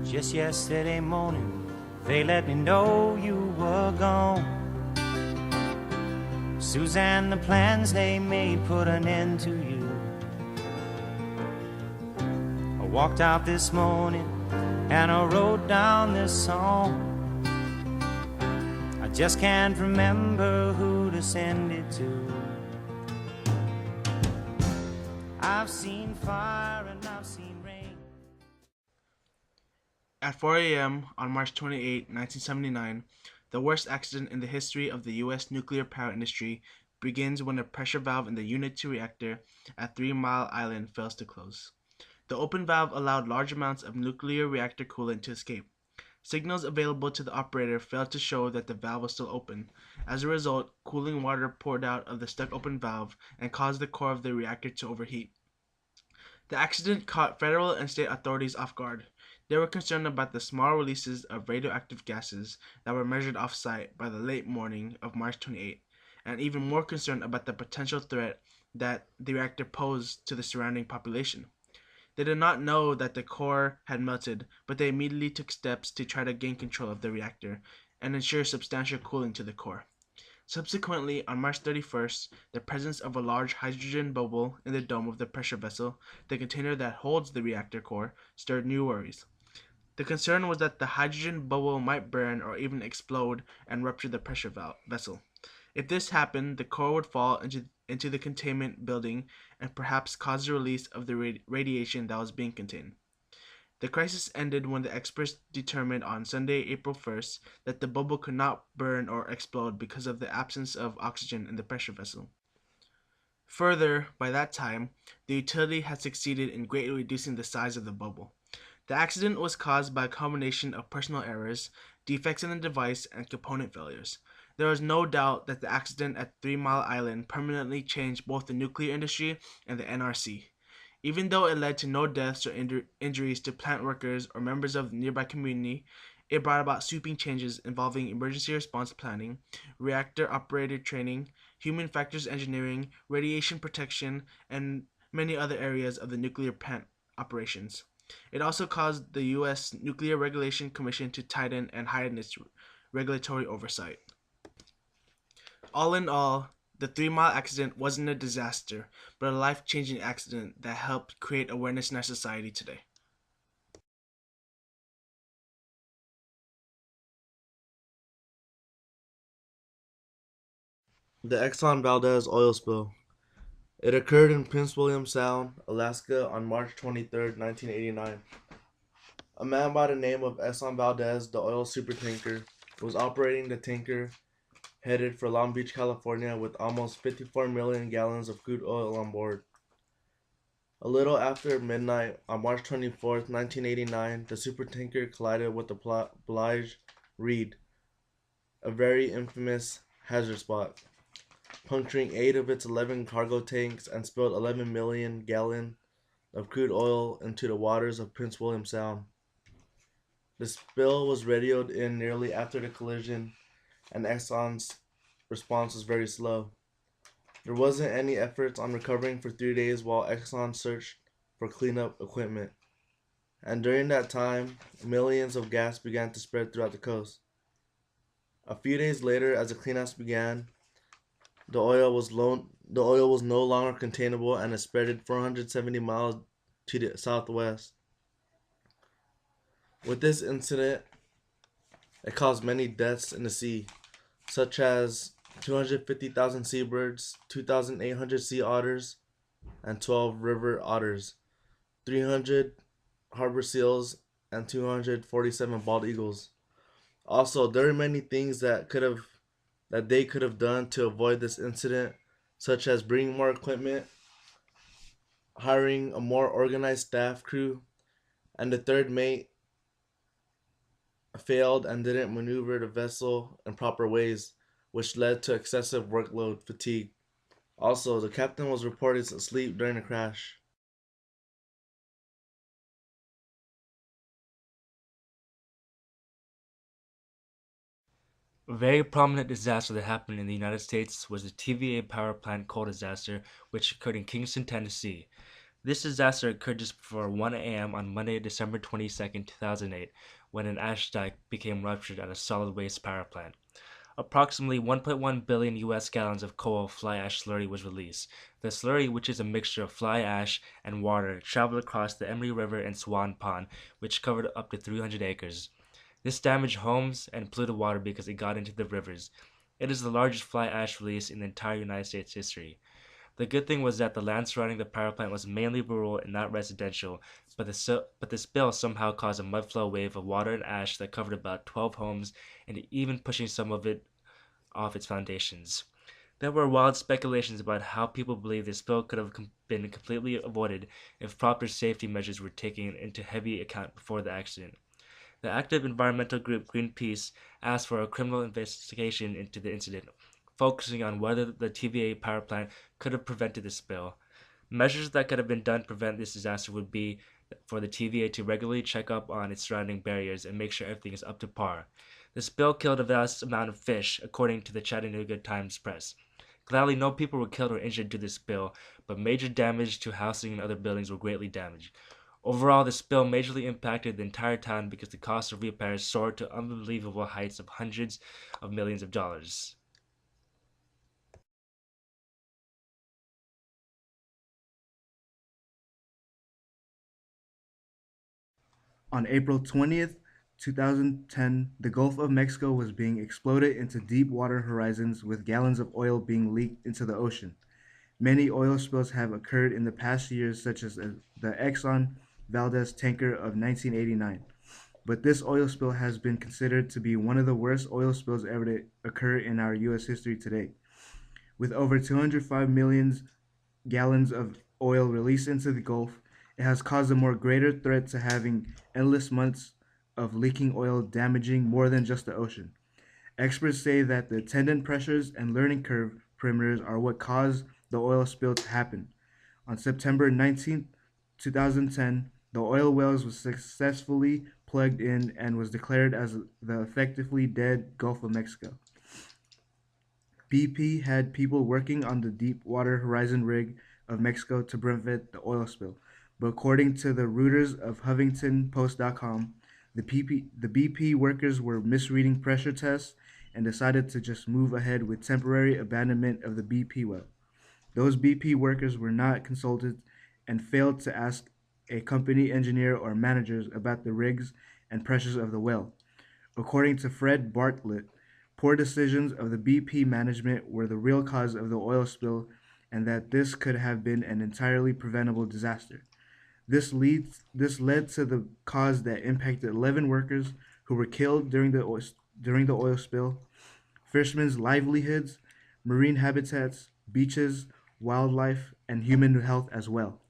Just yesterday morning, they let me know you were gone. Suzanne, the plans they made put an end to you. I walked out this morning and I wrote down this song. I just can't remember who to send it to. I've seen fire and I've seen rain. At 4 a.m. on March 28, 1979, the worst accident in the history of the U.S. nuclear power industry begins when a pressure valve in the Unit 2 reactor at 3 Mile Island fails to close. The open valve allowed large amounts of nuclear reactor coolant to escape. Signals available to the operator failed to show that the valve was still open. As a result, cooling water poured out of the stuck open valve and caused the core of the reactor to overheat. The accident caught federal and state authorities off guard. They were concerned about the small releases of radioactive gases that were measured off-site by the late morning of March 28, and even more concerned about the potential threat that the reactor posed to the surrounding population. They did not know that the core had melted, but they immediately took steps to try to gain control of the reactor and ensure substantial cooling to the core. Subsequently, on March 31st, the presence of a large hydrogen bubble in the dome of the pressure vessel, the container that holds the reactor core, stirred new worries. The concern was that the hydrogen bubble might burn or even explode and rupture the pressure vessel. If this happened, the core would fall into the containment building and perhaps cause the release of the radiation that was being contained. The crisis ended when the experts determined on Sunday, April 1st, that the bubble could not burn or explode because of the absence of oxygen in the pressure vessel. Further, by that time, the utility had succeeded in greatly reducing the size of the bubble. The accident was caused by a combination of personal errors, defects in the device, and component failures. There is no doubt that the accident at 3 Mile Island permanently changed both the nuclear industry and the NRC. Even though it led to no deaths or injuries to plant workers or members of the nearby community, it brought about sweeping changes involving emergency response planning, reactor operator training, human factors engineering, radiation protection, and many other areas of the nuclear plant operations. It also caused the U.S. Nuclear Regulation Commission to tighten and heighten its regulatory oversight. All in all, the 3 Mile accident wasn't a disaster, but a life-changing accident that helped create awareness in our society today. The Exxon Valdez oil spill. It occurred in Prince William Sound, Alaska on March 23, 1989. A man by the name of Exxon Valdez, the oil supertanker, was operating the tanker headed for Long Beach, California with almost 54 million gallons of crude oil on board. A little after midnight on March 24, 1989, the supertanker collided with the Blige Reed, a very infamous hazard spot, puncturing 8 of its 11 cargo tanks and spilled 11 million gallons of crude oil into the waters of Prince William Sound. The spill was radioed in nearly after the collision, and Exxon's response was very slow. There wasn't any efforts on recovering for 3 days while Exxon searched for cleanup equipment. And during that time, millions of gas began to spread throughout the coast. A few days later, as the cleanups began, the oil was no longer containable and it spread 470 miles to the southwest. With this incident, it caused many deaths in the sea, such as 250,000 seabirds, 2,800 sea otters, and 12 river otters, 300 harbor seals, and 247 bald eagles. Also, there are many things that they could have done to avoid this incident, such as bringing more equipment, hiring a more organized staff crew, and the third mate failed and didn't maneuver the vessel in proper ways, which led to excessive workload fatigue. Also, the captain was reported asleep during the crash. A very prominent disaster that happened in the United States was the TVA power plant coal disaster, which occurred in Kingston, Tennessee. This disaster occurred just before 1 a.m. on Monday, December 22nd, 2008, when an ash dike became ruptured at a solid waste power plant. Approximately 1.1 billion U.S. gallons of coal fly ash slurry was released. The slurry, which is a mixture of fly ash and water, traveled across the Emery River and Swan Pond, which covered up to 300 acres. This damaged homes and polluted water because it got into the rivers. It is the largest fly ash release in the entire United States history. The good thing was that the land surrounding the power plant was mainly rural and not residential, but the spill somehow caused a mudflow wave of water and ash that covered about 12 homes and even pushing some of it off its foundations. There were wild speculations about how people believe the spill could have been completely avoided if proper safety measures were taken into heavy account before the accident. The active environmental group Greenpeace asked for a criminal investigation into the incident, focusing on whether the TVA power plant could have prevented the spill. Measures that could have been done to prevent this disaster would be for the TVA to regularly check up on its surrounding barriers and make sure everything is up to par. The spill killed a vast amount of fish, according to the Chattanooga Times-Press. Gladly, no people were killed or injured due to the spill, but major damage to housing and other buildings were greatly damaged. Overall, the spill majorly impacted the entire town because the cost of repairs soared to unbelievable heights of hundreds of millions of dollars. On April 20th, 2010, the Gulf of Mexico was being exploded into deep water horizons with gallons of oil being leaked into the ocean. Many oil spills have occurred in the past years, such as the Exxon Valdez tanker of 1989. But this oil spill has been considered to be one of the worst oil spills ever to occur in our U.S. history today. With over 205 million gallons of oil released into the Gulf, it has caused a more greater threat to having endless months of leaking oil damaging more than just the ocean. Experts say that the attendant pressures and learning curve parameters are what caused the oil spill to happen. On September 19, 2010, the oil wells was successfully plugged in and was declared as the effectively dead Gulf of Mexico. BP had people working on the Deepwater Horizon rig of Mexico to prevent the oil spill, but according to the Reuters of HuffingtonPost.com, the BP workers were misreading pressure tests and decided to just move ahead with temporary abandonment of the BP well. Those BP workers were not consulted and failed to ask a company engineer or managers about the rigs and pressures of the well. According to Fred Bartlett, poor decisions of the BP management were the real cause of the oil spill and that this could have been an entirely preventable disaster. This led to the cause that impacted 11 workers who were killed during the oil spill, fishermen's livelihoods, marine habitats, beaches, wildlife, and human health as well.